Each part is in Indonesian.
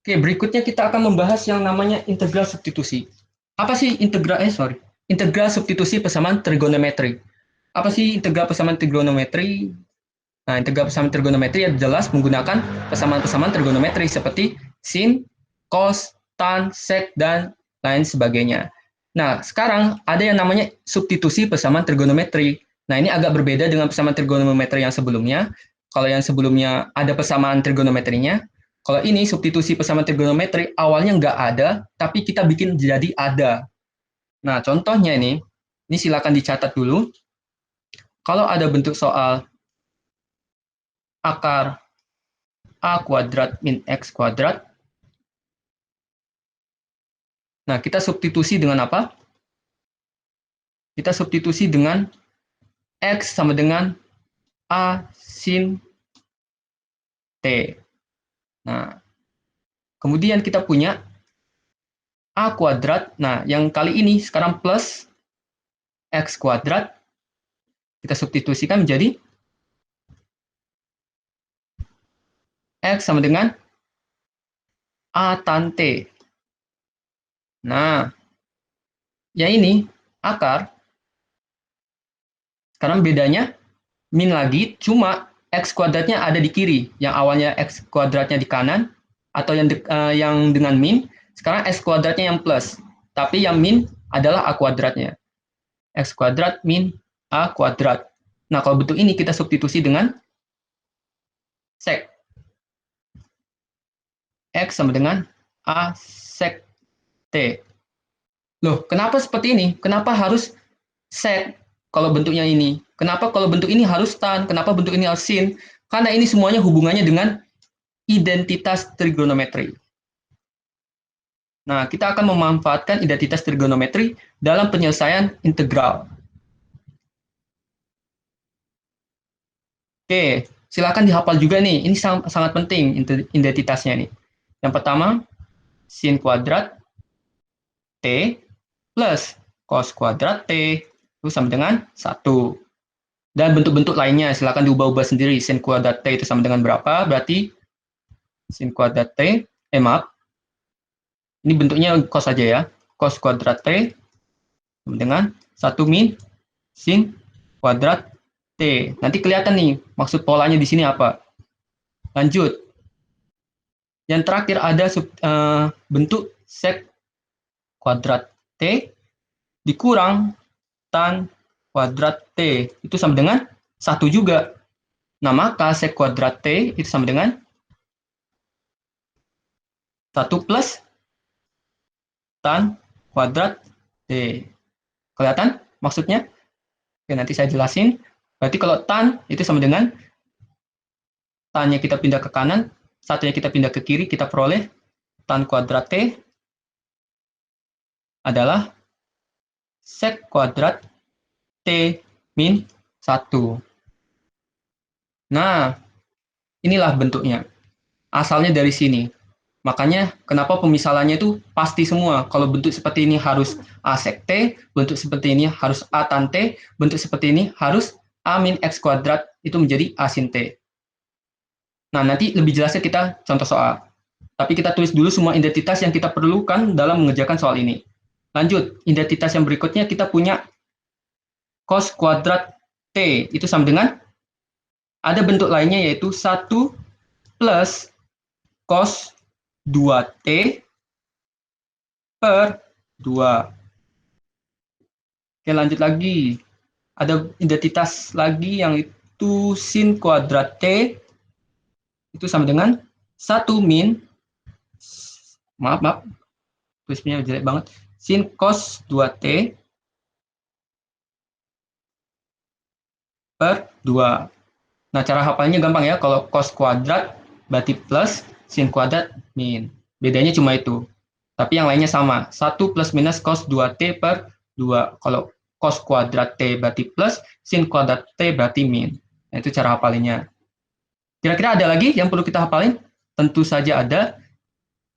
Oke, berikutnya kita akan membahas yang namanya integral substitusi. Apa sih integral substitusi persamaan trigonometri? Apa sih integral persamaan trigonometri? Nah, integral persamaan trigonometri ya jelas menggunakan persamaan-persamaan trigonometri seperti sin, cos, tan, sek, dan lain sebagainya. Nah, sekarang ada yang namanya substitusi persamaan trigonometri. Nah, ini agak berbeda dengan persamaan trigonometri yang sebelumnya. Kalau yang sebelumnya ada persamaan trigonometrinya, kalau ini substitusi persamaan trigonometri awalnya nggak ada, tapi kita bikin jadi ada. Nah, contohnya ini silakan dicatat dulu. Kalau ada bentuk soal akar A kuadrat min X kuadrat. Nah, kita substitusi dengan apa? Kita substitusi dengan X sama dengan A sin T. Nah, kemudian kita punya A kuadrat. Nah, yang kali ini sekarang plus X kuadrat. Kita substitusikan menjadi X sama dengan A tan T. Nah, yang ini akar. Sekarang bedanya min lagi, cuma X kuadratnya ada di kiri. Yang awalnya X kuadratnya di kanan, atau yang dengan min, sekarang X kuadratnya yang plus. Tapi yang min adalah A kuadratnya. X kuadrat min A kuadrat. Nah, kalau bentuk ini kita substitusi dengan sek. X sama dengan A sek T. Loh, kenapa seperti ini? Kenapa harus sek kalau bentuknya ini? Kenapa kalau bentuk ini harus tan? Kenapa bentuk ini harus sin? Karena ini semuanya hubungannya dengan identitas trigonometri. Nah, kita akan memanfaatkan identitas trigonometri dalam penyelesaian integral. Oke, silakan dihafal juga nih. Ini sangat penting identitasnya nih. Yang pertama, sin kuadrat T plus cos kuadrat T itu sama dengan 1. Dan bentuk-bentuk lainnya silakan diubah-ubah sendiri. Sin kuadrat T itu sama dengan berapa? Berarti sin kuadrat T, maaf. Ini bentuknya cos saja ya. Cos kuadrat T sama dengan 1 min sin kuadrat T. Nanti kelihatan nih maksud polanya di sini apa. Lanjut. Yang terakhir ada bentuk sek kuadrat T dikurang tan kuadrat T. Itu sama dengan 1 juga. Nah, maka sek kuadrat T itu sama dengan 1 plus tan kuadrat T. Kelihatan maksudnya? Oke, nanti saya jelasin. Berarti kalau tan itu sama dengan tan-nya kita pindah ke kanan, satunya kita pindah ke kiri, kita peroleh tan kuadrat T adalah sek kuadrat T min 1. Nah, inilah bentuknya. Asalnya dari sini. Makanya kenapa pemisalannya itu pasti semua. Kalau bentuk seperti ini harus A sek T, bentuk seperti ini harus A tan T, bentuk seperti ini harus A min X kuadrat, itu menjadi A sin T. Nah, nanti lebih jelasnya kita contoh soal. Tapi kita tulis dulu semua identitas yang kita perlukan dalam mengerjakan soal ini. Lanjut, identitas yang berikutnya kita punya cos kuadrat T. Itu sama dengan, ada bentuk lainnya yaitu 1 plus cos 2T per 2. Oke, lanjut lagi. Ada identitas lagi yang itu sin kuadrat T. Itu sama dengan 1 min, maaf, tulisnya jelek banget, sin cos 2T per 2. Nah, cara hafalnya gampang ya. Kalau cos kuadrat berarti plus, sin kuadrat min. Bedanya cuma itu. Tapi yang lainnya sama. 1 plus minus cos 2T per 2. Kalau cos kuadrat T berarti plus, sin kuadrat T berarti min. Nah, itu cara hafalinnya. Kira-kira ada lagi yang perlu kita hafalin? Tentu saja ada.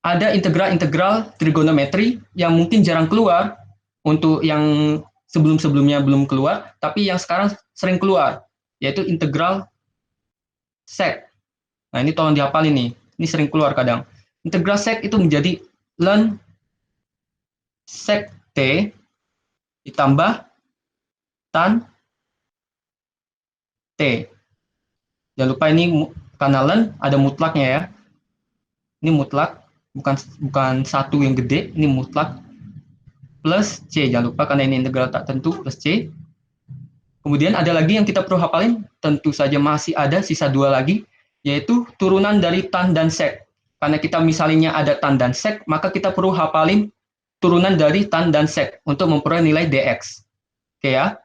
Ada integral-integral trigonometri yang mungkin jarang keluar untuk yang sebelum-sebelumnya belum keluar, tapi yang sekarang sering keluar, yaitu integral sek. Nah, ini tolong dihafalin nih. Ini sering keluar kadang. Integral sek itu menjadi ln sek T ditambah tan T. Jangan lupa ini karena ln ada mutlaknya ya. Ini mutlak, bukan satu yang gede, ini mutlak plus C. Jangan lupa karena ini integral tak tentu plus C. Kemudian ada lagi yang kita perlu hafalin, tentu saja masih ada sisa 2 lagi, yaitu turunan dari tan dan sek. Karena kita misalnya ada tan dan sek, maka kita perlu hafalin turunan dari tan dan sek untuk memperoleh nilai dx. Oke ya.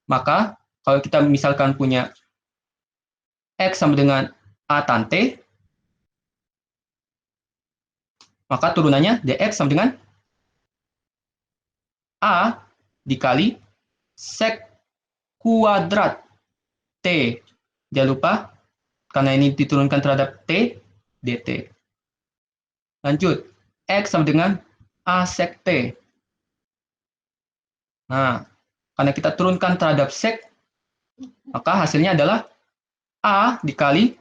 Maka kalau kita misalkan punya x sama dengan a tan t, maka turunannya dx sama dengan a dikali sek kuadrat t. Jangan lupa, karena ini diturunkan terhadap t, dt. Lanjut, x sama dengan a sek t. Nah, karena kita turunkan terhadap sek, maka hasilnya adalah a dikali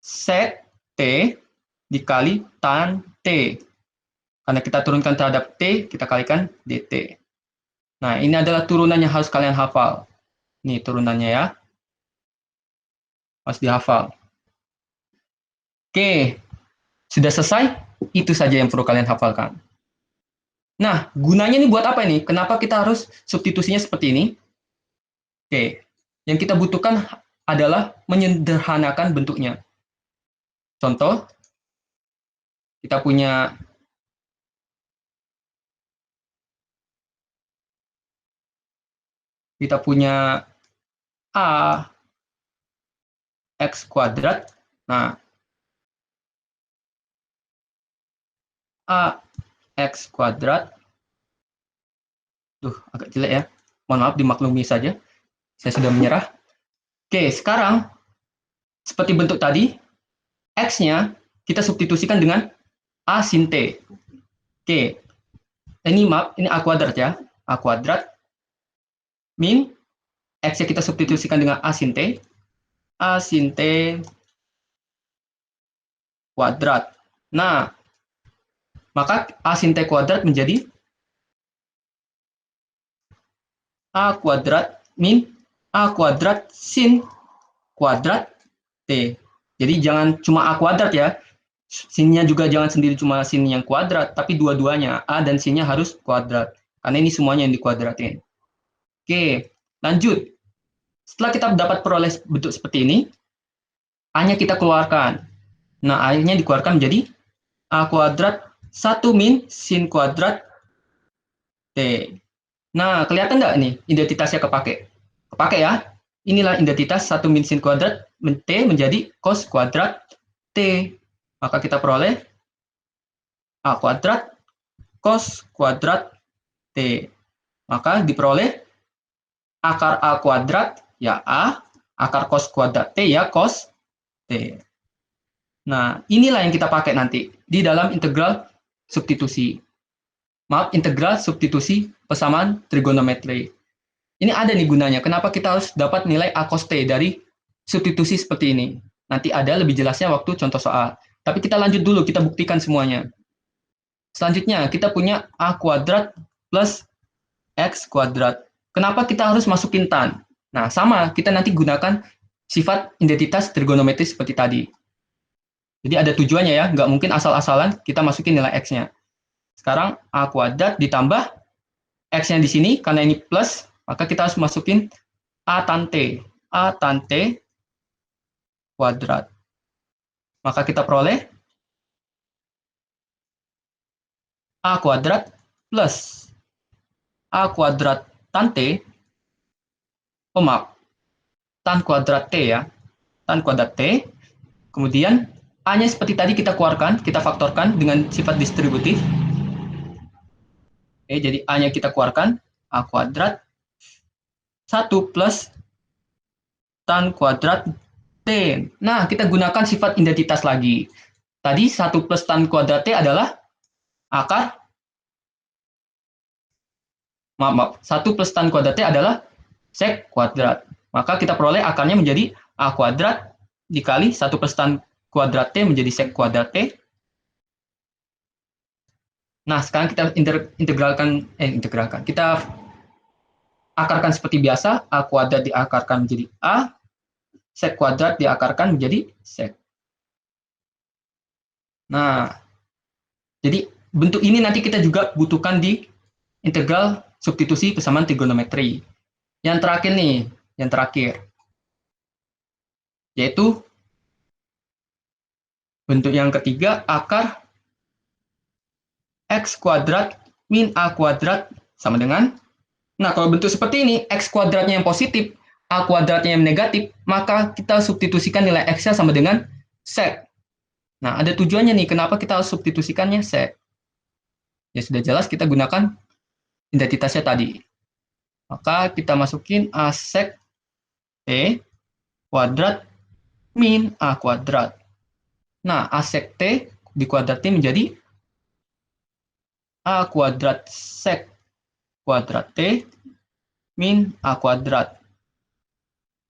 sek t dikali tan t. Karena kita turunkan terhadap t, kita kalikan dt. Nah, ini adalah turunan yang harus kalian hafal. Ini turunannya ya. Harus dihafal. Oke, sudah selesai? Itu saja yang perlu kalian hafalkan. Nah, gunanya ini buat apa ini? Kenapa kita harus substitusinya seperti ini? Oke, yang kita butuhkan adalah menyederhanakan bentuknya. Contoh, kita punya A X kuadrat. Nah, A X kuadrat. Agak jelek ya. Mohon maaf, dimaklumi saja. Saya sudah menyerah. Oke, sekarang seperti bentuk tadi, X-nya kita substitusikan dengan A sin T. Oke, ini maaf, ini A kuadrat ya. A kuadrat min X-nya kita substitusikan dengan A sin T. A sin T kuadrat. Nah, maka A sin T kuadrat menjadi A kuadrat min A kuadrat sin kuadrat T. Jadi jangan cuma A kuadrat ya. Sinnya juga jangan sendiri cuma sin yang kuadrat, tapi dua-duanya. A dan sinnya harus kuadrat. Karena ini semuanya yang dikuadratin. Oke, lanjut. Setelah kita dapat peroleh bentuk seperti ini, A-nya kita keluarkan. Nah, A-nya dikeluarkan menjadi A kuadrat 1 min sin kuadrat T. Nah, kelihatan nggak nih identitasnya kepake? Kepake ya. Inilah identitas 1 min sin kuadrat T menjadi cos kuadrat T. Maka kita peroleh A kuadrat cos kuadrat T. Maka diperoleh akar A kuadrat ya A, akar cos kuadrat T ya cos T. Nah, inilah yang kita pakai nanti di dalam integral substitusi. Maaf, integral substitusi persamaan trigonometri. Ini ada nih gunanya. Kenapa kita harus dapat nilai A cos T dari substitusi seperti ini? Nanti ada lebih jelasnya waktu contoh soal. Tapi kita lanjut dulu, kita buktikan semuanya. Selanjutnya, kita punya A kuadrat plus X kuadrat. Kenapa kita harus masukin tan? Nah, sama, kita nanti gunakan sifat identitas trigonometri seperti tadi. Jadi ada tujuannya ya, nggak mungkin asal-asalan kita masukin nilai X-nya. Sekarang A kuadrat ditambah X-nya di sini, karena ini plus, maka kita harus masukin A tan T. A tan T kuadrat. Maka kita peroleh A kuadrat plus A kuadrat tan T, maaf, tan kuadrat T ya, tan kuadrat T, kemudian A-nya seperti tadi kita keluarkan, kita faktorkan dengan sifat distributif. Oke, jadi A-nya kita keluarkan, A kuadrat 1 plus tan kuadrat T. Nah, kita gunakan sifat identitas lagi. Tadi 1 plus tan kuadrat T adalah akar, maaf, 1 plus tan kuadrat T adalah sek kuadrat. Maka kita peroleh akarnya menjadi A kuadrat dikali 1 plus tan kuadrat T menjadi sek kuadrat T. Nah, sekarang kita integralkan. Kita akarkan seperti biasa, A kuadrat diakarkan menjadi A, sek kuadrat diakarkan menjadi sek. Nah, jadi bentuk ini nanti kita juga butuhkan di integral substitusi persamaan trigonometri. Yang terakhir nih, yaitu bentuk yang ketiga, akar x kuadrat min a kuadrat sama dengan. Nah, kalau bentuk seperti ini, x kuadratnya yang positif, a kuadratnya yang negatif, maka kita substitusikan nilai x-nya sama dengan sek. Nah, ada tujuannya nih, kenapa kita harus substitusikannya sek? Ya sudah jelas kita gunakan identitasnya tadi. Maka kita masukin a sek t kuadrat min a kuadrat. Nah, a sek t dikuadratin menjadi a kuadrat sek kuadrat t min a kuadrat.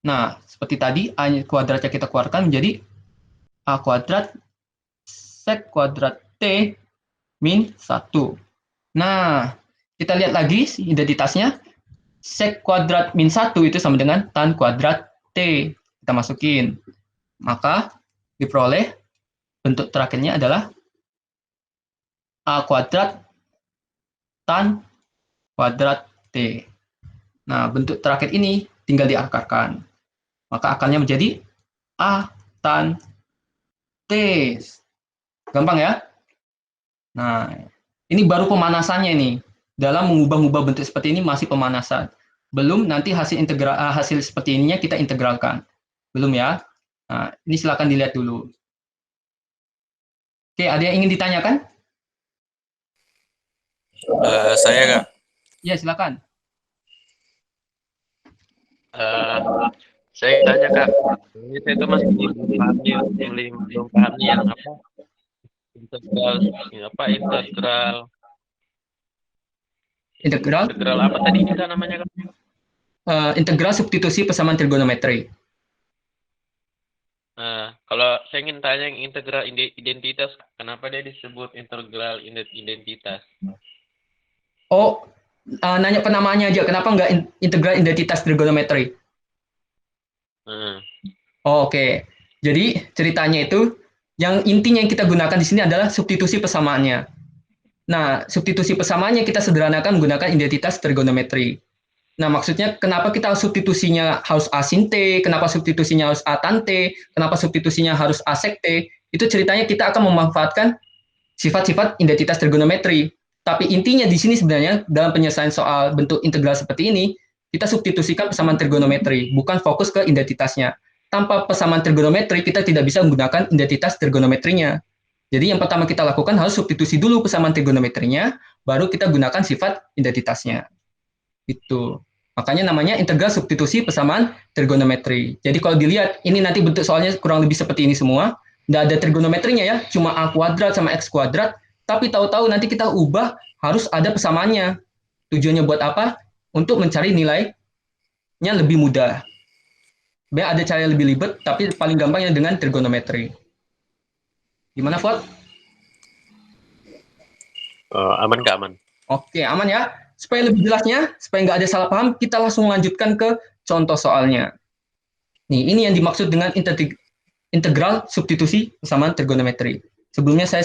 Nah, seperti tadi, a kuadratnya kita keluarkan menjadi a kuadrat sek kuadrat t min 1. Nah, kita lihat lagi identitasnya. Sek kuadrat min 1 itu sama dengan tan kuadrat t. Kita masukin. Maka diperoleh bentuk terakhirnya adalah a kuadrat tan kuadrat t. Nah, bentuk terakhir ini tinggal diakarkan. Maka akarnya menjadi a tan t. Gampang ya? Nah, ini baru pemanasannya nih. Dalam mengubah-ubah bentuk seperti ini masih pemanasan. Belum nanti hasil seperti ininya kita integralkan. Belum ya? Nah, ini silakan dilihat dulu. Oke, ada yang ingin ditanyakan? Saya Kak. Ya, silakan. Saya tanya Kak. Ini saya tuh masih belum paham nih yang apa integral integral apa tadi kita namanya Kak? Integral substitusi persamaan trigonometri. Kalau saya ingin tanya yang integral identitas, kenapa dia disebut integral identitas? Oh, nanya penamaannya aja. Kenapa nggak integral identitas trigonometri? Oh, oke. Jadi ceritanya itu yang intinya yang kita gunakan di sini adalah substitusi persamaannya. Nah, substitusi persamaannya kita sederhanakan menggunakan identitas trigonometri. Nah, maksudnya kenapa kita substitusinya harus A sin T, kenapa substitusinya harus A tan T, kenapa substitusinya harus A sek T, itu ceritanya kita akan memanfaatkan sifat-sifat identitas trigonometri. Tapi intinya di sini sebenarnya dalam penyelesaian soal bentuk integral seperti ini, kita substitusikan persamaan trigonometri, bukan fokus ke identitasnya. Tanpa persamaan trigonometri, kita tidak bisa menggunakan identitas trigonometrinya. Jadi yang pertama kita lakukan harus substitusi dulu persamaan trigonometrinya, baru kita gunakan sifat identitasnya. Itu. Makanya namanya integral substitusi persamaan trigonometri. Jadi kalau dilihat, ini nanti bentuk soalnya kurang lebih seperti ini semua. Nggak ada trigonometrinya ya, cuma A kuadrat sama X kuadrat. Tapi tahu-tahu nanti kita ubah, harus ada persamaannya. Tujuannya buat apa? Untuk mencari nilainya lebih mudah. Sebenarnya ada cara yang lebih ribet, tapi paling gampangnya dengan trigonometri. Gimana, Fuad? Aman Kak, aman. Oke, aman ya. Supaya lebih jelasnya, supaya nggak ada salah paham, kita langsung lanjutkan ke contoh soalnya. Nih, ini yang dimaksud dengan integral substitusi persamaan trigonometri. Sebelumnya saya